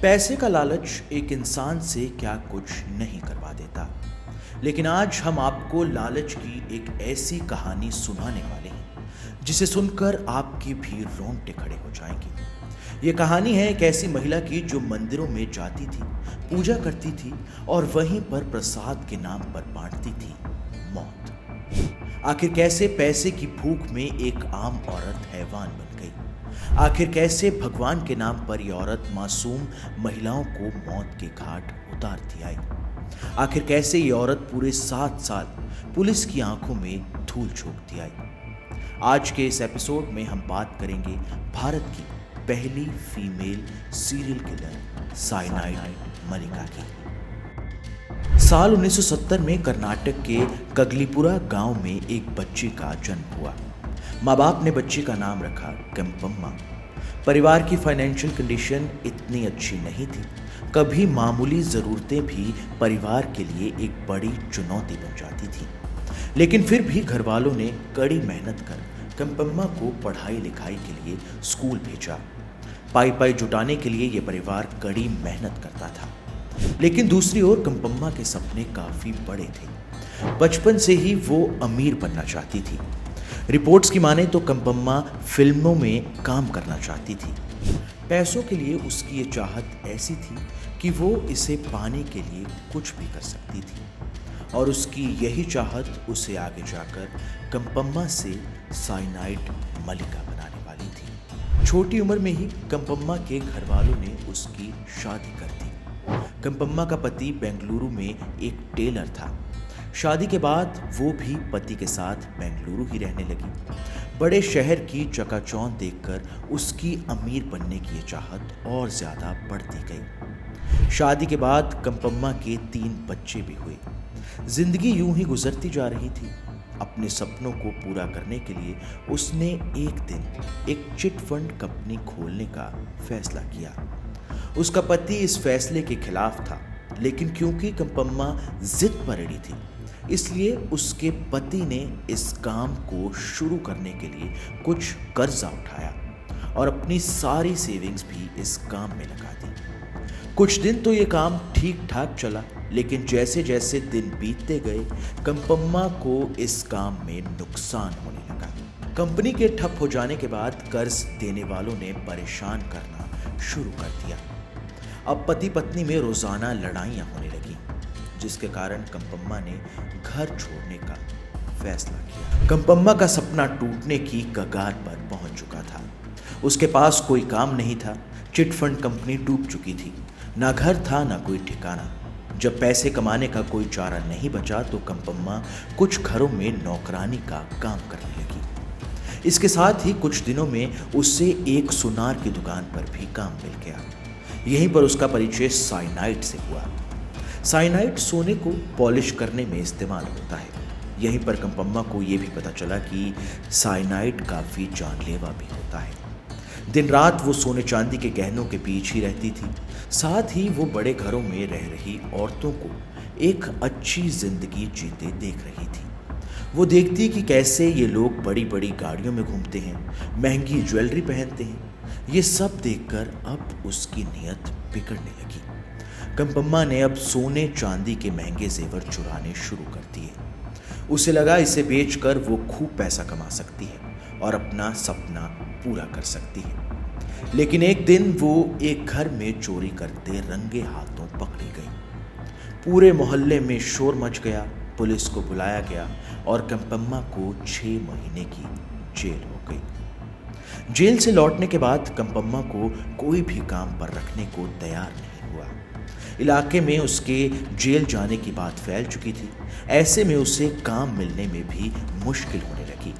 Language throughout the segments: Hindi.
पैसे का लालच एक इंसान से क्या कुछ नहीं करवा देता। लेकिन आज हम आपको लालच की एक ऐसी कहानी सुनाने वाले हैं जिसे सुनकर आपके भी रोंगटे खड़े हो जाएंगे। ये कहानी है एक ऐसी महिला की जो मंदिरों में जाती थी, पूजा करती थी और वहीं पर प्रसाद के नाम पर बांटती थी मौत। आखिर कैसे पैसे की भूख में एक आम औरत हैवान बन गई? आखिर कैसे भगवान के नाम पर यह औरत मासूम महिलाओं को मौत के घाट उतारती आई? आखिर कैसे ये औरत पूरे 7 साल पुलिस की आंखों में धूल झोंकती आई? आज के इस एपिसोड में हम बात करेंगे भारत की पहली फीमेल सीरियल किलर साइनाइड मलिका की। साल 1970 में कर्नाटक के कगलीपुरा गांव में एक बच्चे का जन्म हुआ। माँ बाप ने बच्चे का नाम रखा केम्पम्मा। परिवार की फाइनेंशियल कंडीशन इतनी अच्छी नहीं थी। कभी मामूली ज़रूरतें भी परिवार के लिए एक बड़ी चुनौती बन जाती थी। लेकिन फिर भी घर वालों ने कड़ी मेहनत कर केम्पम्मा को पढ़ाई लिखाई के लिए स्कूल भेजा। पाई पाई जुटाने के लिए ये परिवार कड़ी मेहनत करता था। लेकिन दूसरी ओर केम्पम्मा के सपने काफ़ी बड़े थे। बचपन से ही वो अमीर बनना चाहती थी। रिपोर्ट्स की माने तो केम्पम्मा फिल्मों में काम करना चाहती थी। पैसों के लिए उसकी ये चाहत ऐसी थी कि वो इसे पाने के लिए कुछ भी कर सकती थी और उसकी यही चाहत उसे आगे जाकर केम्पम्मा से साइनाइड मलिका बनाने वाली थी। छोटी उम्र में ही केम्पम्मा के घर वालों ने उसकी शादी कर दी। केम्पम्मा का पति बेंगलुरु में एक टेलर था। शादी के बाद वो भी पति के साथ बेंगलुरु ही रहने लगी। बड़े शहर की चकाचौंध देखकर उसकी अमीर बनने की ये चाहत और ज़्यादा बढ़ती गई। शादी के बाद केम्पम्मा के 3 बच्चे भी हुए। जिंदगी यूं ही गुजरती जा रही थी। अपने सपनों को पूरा करने के लिए उसने एक दिन एक चिट फंड कंपनी खोलने का फैसला किया। उसका पति इस फैसले के खिलाफ था, लेकिन क्योंकि केम्पम्मा जिद पर अड़ी थी, इसलिए उसके पति ने इस काम को शुरू करने के लिए कुछ कर्जा उठाया और अपनी सारी सेविंग्स भी इस काम में लगा दी। कुछ दिन तो ये काम ठीक ठाक चला, लेकिन जैसे जैसे दिन बीतते गए केम्पम्मा को इस काम में नुकसान होने लगा। कंपनी के ठप हो जाने के बाद कर्ज देने वालों ने परेशान करना शुरू कर दिया। अब पति पत्नी में रोजाना लड़ाइयाँ होने लगी, जिसके कारण केम्पम्मा ने घर छोड़ने का फैसला किया। केम्पम्मा का सपना टूटने की कगार पर पहुंच चुका था। उसके पास कोई काम नहीं था। चिट फंड कंपनी डूब चुकी थी। ना घर था ना कोई ठिकाना। जब पैसे कमाने का कोई चारा नहीं बचा तो केम्पम्मा कुछ घरों में नौकरानी का काम करने लगी। इसके साथ ही कुछ दिनों में उससे एक सुनार की दुकान पर भी काम मिल गया। यहीं पर उसका परिचय साइनाइड से हुआ। साइनाइड सोने को पॉलिश करने में इस्तेमाल होता है। यहीं पर केम्पम्मा को ये भी पता चला कि साइनाइड काफ़ी जानलेवा भी होता है। दिन रात वो सोने चांदी के गहनों के पीछे ही रहती थी। साथ ही वो बड़े घरों में रह रही औरतों को एक अच्छी जिंदगी जीते देख रही थी। वो देखती कि कैसे ये लोग बड़ी बड़ी गाड़ियों में घूमते हैं, महंगी ज्वेलरी पहनते हैं। ये सब देखकर अब उसकी नीयत बिगड़ने लगी। केम्पम्मा ने अब सोने चांदी के महंगे जेवर चुराने शुरू कर दिए। उसे लगा इसे बेचकर वो खूब पैसा कमा सकती है और अपना सपना पूरा कर सकती है। लेकिन एक दिन वो एक घर में चोरी करते रंगे हाथों पकड़ी गई। पूरे मोहल्ले में शोर मच गया। पुलिस को बुलाया गया और केम्पम्मा को 6 महीने की जेल हो गई। जेल से लौटने के बाद केम्पम्मा को कोई भी काम पर रखने को तैयार नहीं हुआ। इलाके में उसके जेल जाने की बात फैल चुकी थी। ऐसे में उसे काम मिलने में भी मुश्किल होने लगी।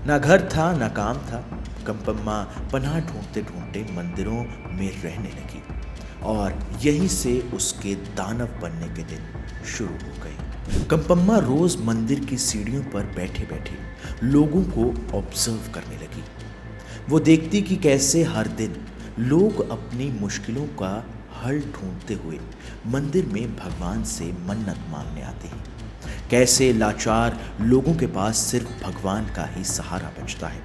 ना घर था ना काम था। केम्पम्मा पनाह ढूंढते ढूंढते मंदिरों में रहने लगी और यहीं से उसके दानव बनने के दिन शुरू हो गए। केम्पम्मा रोज मंदिर की सीढ़ियों पर बैठे बैठे लोगों को ऑब्जर्व करने लगी। वो देखती कि कैसे हर दिन लोग अपनी मुश्किलों का हल ढूंढते हुए मंदिर में भगवान से मन्नत मांगने आते हैं। कैसे लाचार लोगों के पास सिर्फ भगवान का ही सहारा बचता है।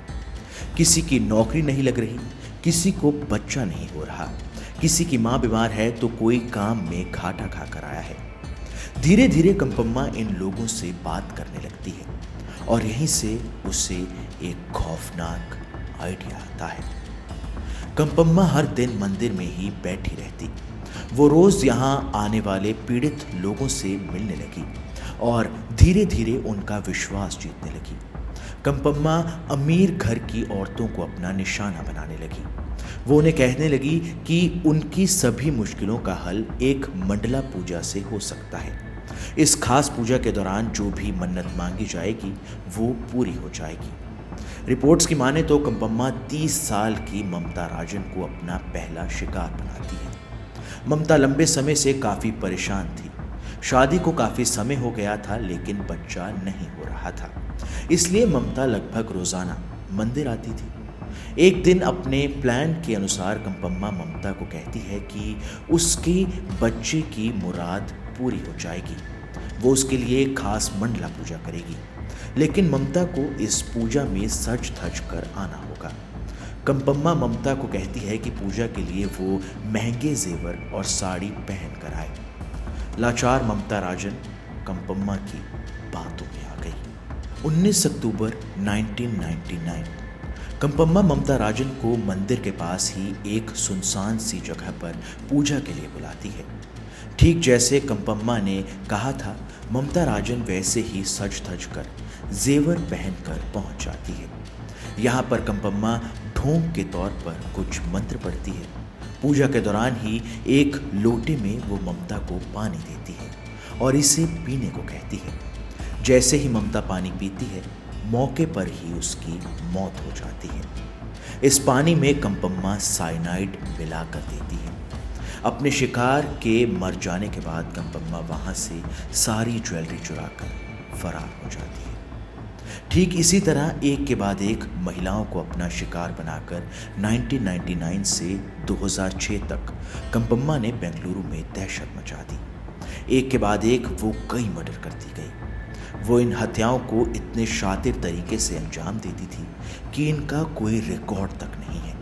किसी की नौकरी नहीं लग रही, किसी को बच्चा नहीं हो रहा, किसी की माँ बीमार है तो कोई काम में घाटा खाकर आया है। धीरे धीरे कंपम्मा इन लोगों से बात करने लगती है और यहीं से उसे एक खौफनाक आइडिया आता है। कंपम्मा हर दिन मंदिर में ही बैठी रहती। वो रोज यहाँ आने वाले पीड़ित लोगों से मिलने लगी और धीरे धीरे उनका विश्वास जीतने लगी। कंपम्मा अमीर घर की औरतों को अपना निशाना बनाने लगी। वो उन्हें कहने लगी कि उनकी सभी मुश्किलों का हल एक मंडला पूजा से हो सकता है। इस खास पूजा के दौरान जो भी मन्नत मांगी जाएगी वो पूरी हो जाएगी। रिपोर्ट्स की माने तो कंपम्मा 30 साल की ममता राजन को अपना पहला शिकार बनाती है। ममता लंबे समय से काफ़ी परेशान थी। शादी को काफ़ी समय हो गया था लेकिन बच्चा नहीं हो रहा था। इसलिए ममता लगभग रोज़ाना मंदिर आती थी। एक दिन अपने प्लान के अनुसार कंपम्मा ममता को कहती है कि उसके बच्चे की मुराद पूरी हो जाएगी। वो उसके लिए खास मंडला पूजा करेगी, लेकिन ममता को इस पूजा में सज धज कर आना होगा। कंपम्मा ममता को कहती है कि पूजा के लिए वो महंगे जेवर और साड़ी पहन कर आए। लाचार ममता राजन कंपम्मा की बातों में आ गई। 19 अक्टूबर 1999 कंपम्मा ममता राजन को मंदिर के पास ही एक सुनसान सी जगह पर पूजा के लिए बुलाती है। ठीक जैसे कंपम्मा ने कहा था, ममता राजन वैसे ही सज धज कर जेवर पहनकर पहुंच जाती है। यहाँ पर कंपम्मा ढोंग के तौर पर कुछ मंत्र पढ़ती है। पूजा के दौरान ही एक लोटे में वो ममता को पानी देती है और इसे पीने को कहती है। जैसे ही ममता पानी पीती है, मौके पर ही उसकी मौत हो जाती है। इस पानी में कंपम्मा साइनाइड मिलाकर देती है। अपने शिकार के मर जाने के बाद कंपम्मा वहाँ से सारी ज्वेलरी चुराकर फरार हो जाती है। ठीक इसी तरह एक के बाद एक महिलाओं को अपना शिकार बनाकर 1999 से 2006 तक कंपम्मा ने बेंगलुरु में दहशत मचा दी। एक के बाद एक वो कई मर्डर करती गई। वो इन हत्याओं को इतने शातिर तरीके से अंजाम देती थी कि इनका कोई रिकॉर्ड तक नहीं है।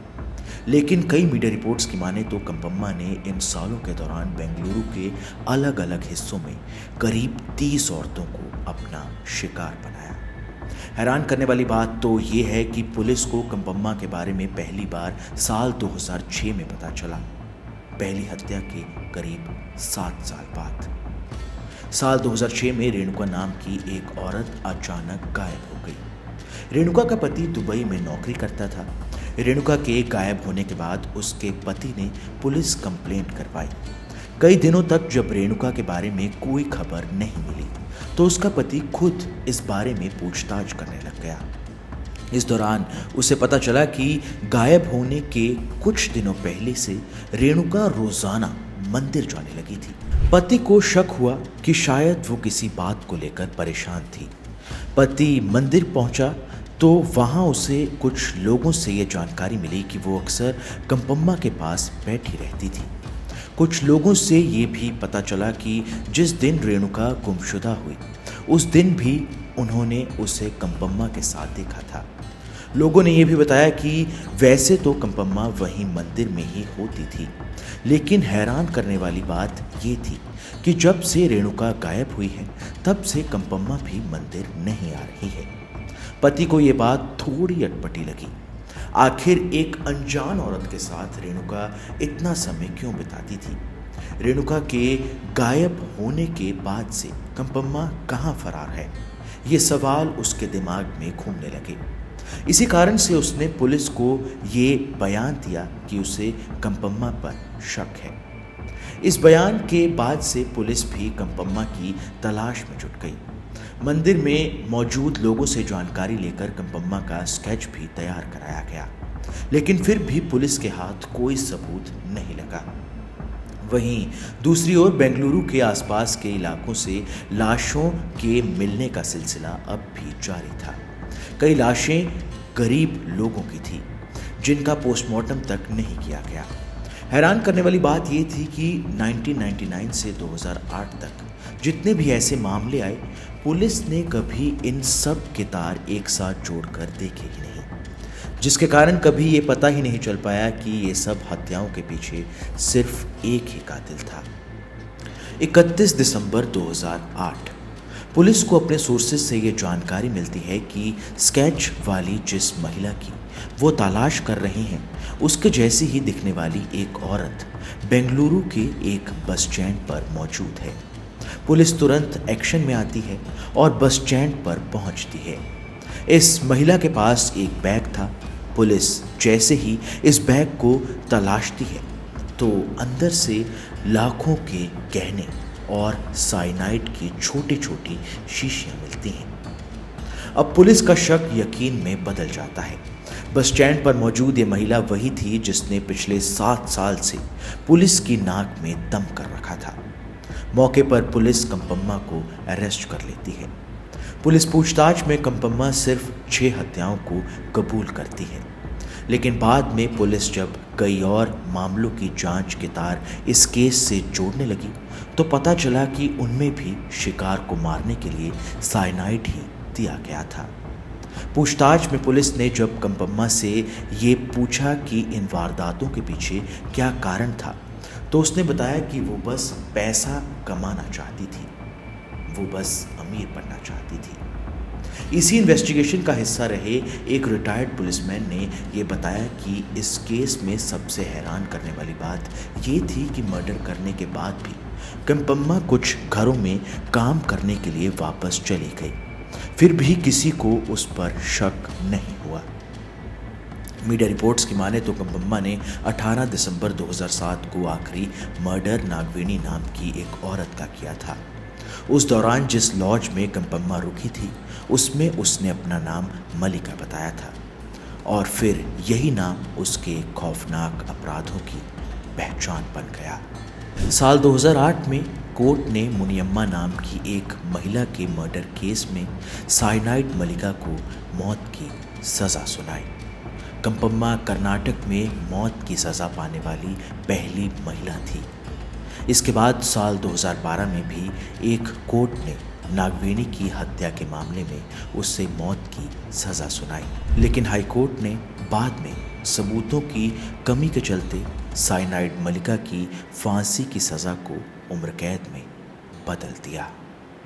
लेकिन कई मीडिया रिपोर्ट्स की माने तो कंपम्मा ने इन सालों के दौरान बेंगलुरु के अलग अलग हिस्सों में करीब 30 औरतों को अपना शिकार बनाया। हैरान करने वाली बात तो ये है कि पुलिस को कंपम्मा के बारे में पहली बार साल 2006 में पता चला, पहली हत्या के करीब 7 साल बाद। साल 2006 में रेणुका नाम की एक औरत अचानक गायब हो गई। रेणुका का पति दुबई में नौकरी करता था। रेणुका के गायब होने के बाद उसके पति ने पुलिस कंप्लेंट करवाई। कई दिनों तक जब रेणुका के बारे में कोई खबर नहीं मिली तो उसका पति खुद इस बारे में पूछताछ करने लग गया। इस दौरान उसे पता चला कि गायब होने के कुछ दिनों पहले से रेणुका रोजाना मंदिर जाने लगी थी। पति को शक हुआ कि शायद वो किसी बात को लेकर परेशान थी। पति मंदिर पहुंचा तो वहां उसे कुछ लोगों से ये जानकारी मिली कि वो अक्सर कंपम्मा के पास बैठी रहती थी। कुछ लोगों से ये भी पता चला कि जिस दिन रेणुका गुमशुदा हुई उस दिन भी उन्होंने उसे कंपम्मा के साथ देखा था। लोगों ने यह भी बताया कि वैसे तो कंपम्मा वहीं मंदिर में ही होती थी, लेकिन हैरान करने वाली बात ये थी कि जब से रेणुका गायब हुई है तब से कंपम्मा भी मंदिर नहीं आ रही है। पति को ये बात थोड़ी अटपटी लगी। आखिर एक अनजान औरत के साथ रेणुका इतना समय क्यों बिताती थी? रेणुका के गायब होने के बाद से कंपम्मा कहाँ फरार है? ये सवाल उसके दिमाग में घूमने लगे। इसी कारण से उसने पुलिस को ये बयान दिया कि उसे कंपम्मा पर शक है। इस बयान के बाद से पुलिस भी कंपम्मा की तलाश में जुट गई। मंदिर में मौजूद लोगों से जानकारी लेकर कंपम्मा का स्केच भी तैयार कराया गया, लेकिन फिर भी पुलिस के हाथ कोई सबूत नहीं लगा। वहीं दूसरी ओर बेंगलुरु के आसपास के इलाकों से लाशों के मिलने का सिलसिला अब भी जारी था। कई लाशें गरीब लोगों की थी जिनका पोस्टमार्टम तक नहीं किया गया। हैरान करने वाली बात यह थी कि 1999 से 2008 तक जितने भी ऐसे मामले आए, पुलिस ने कभी इन सब के तार एक साथ जोड़कर देखे ही नहीं। जिसके कारण कभी ये पता ही नहीं चल पाया कि ये सब हत्याओं के पीछे सिर्फ एक ही कातिल था। 31 दिसंबर 2008 पुलिस को अपने सोर्सेज से ये जानकारी मिलती है कि स्केच वाली जिस महिला की वो तलाश कर रहे हैं, उसके जैसी ही दिखने वाली एक औरत बेंगलुरु के एक बस स्टैंड पर मौजूद है। पुलिस तुरंत एक्शन में आती है और बस स्टैंड पर पहुंचती है। इस महिला के पास एक बैग था। पुलिस जैसे ही इस बैग को तलाशती है तो अंदर से लाखों के गहने और साइनाइड की छोटी छोटी शीशियां मिलती हैं। अब पुलिस का शक यकीन में बदल जाता है। बस स्टैंड पर मौजूद ये महिला वही थी जिसने पिछले 7 साल से पुलिस की नाक में दम कर रखा था। मौके पर पुलिस कंपम्मा को अरेस्ट कर लेती है। पुलिस पूछताछ में कंपम्मा सिर्फ 6 हत्याओं को कबूल करती है, लेकिन बाद में पुलिस जब कई और मामलों की जांच के तार इस केस से जोड़ने लगी तो पता चला कि उनमें भी शिकार को मारने के लिए साइनाइड ही दिया गया था। पूछताछ में पुलिस ने जब कंपम्मा से ये पूछा कि इन वारदातों के पीछे क्या कारण था तो उसने बताया कि वो बस पैसा कमाना चाहती थी, वो बस अमीर बनना चाहती थी। इसी इन्वेस्टिगेशन का हिस्सा रहे एक रिटायर्ड पुलिसमैन ने ये बताया कि इस केस में सबसे हैरान करने वाली बात ये थी कि मर्डर करने के बाद भी कंपम्मा कुछ घरों में काम करने के लिए वापस चली गई, फिर भी किसी को उस पर शक नहीं हुआ। मीडिया रिपोर्ट्स की माने तो कंपम्मा ने 18 दिसंबर 2007 को आखिरी मर्डर नागवेणी नाम की एक औरत का किया था। उस दौरान जिस लॉज में कंपम्मा रुकी थी उसमें उसने अपना नाम मलिका बताया था और फिर यही नाम उसके खौफनाक अपराधों की पहचान बन गया। साल 2008 में कोर्ट ने मुनियम्मा नाम की एक महिला के मर्डर केस में साइनाइड मलिका को मौत की सज़ा सुनाई। कंपम्मा कर्नाटक में मौत की सज़ा पाने वाली पहली महिला थी। इसके बाद साल 2012 में भी एक कोर्ट ने नागवेणी की हत्या के मामले में उससे मौत की सज़ा सुनाई, लेकिन हाई कोर्ट ने बाद में सबूतों की कमी के चलते साइनाइड मलिका की फांसी की सज़ा को उम्र कैद में बदल दिया।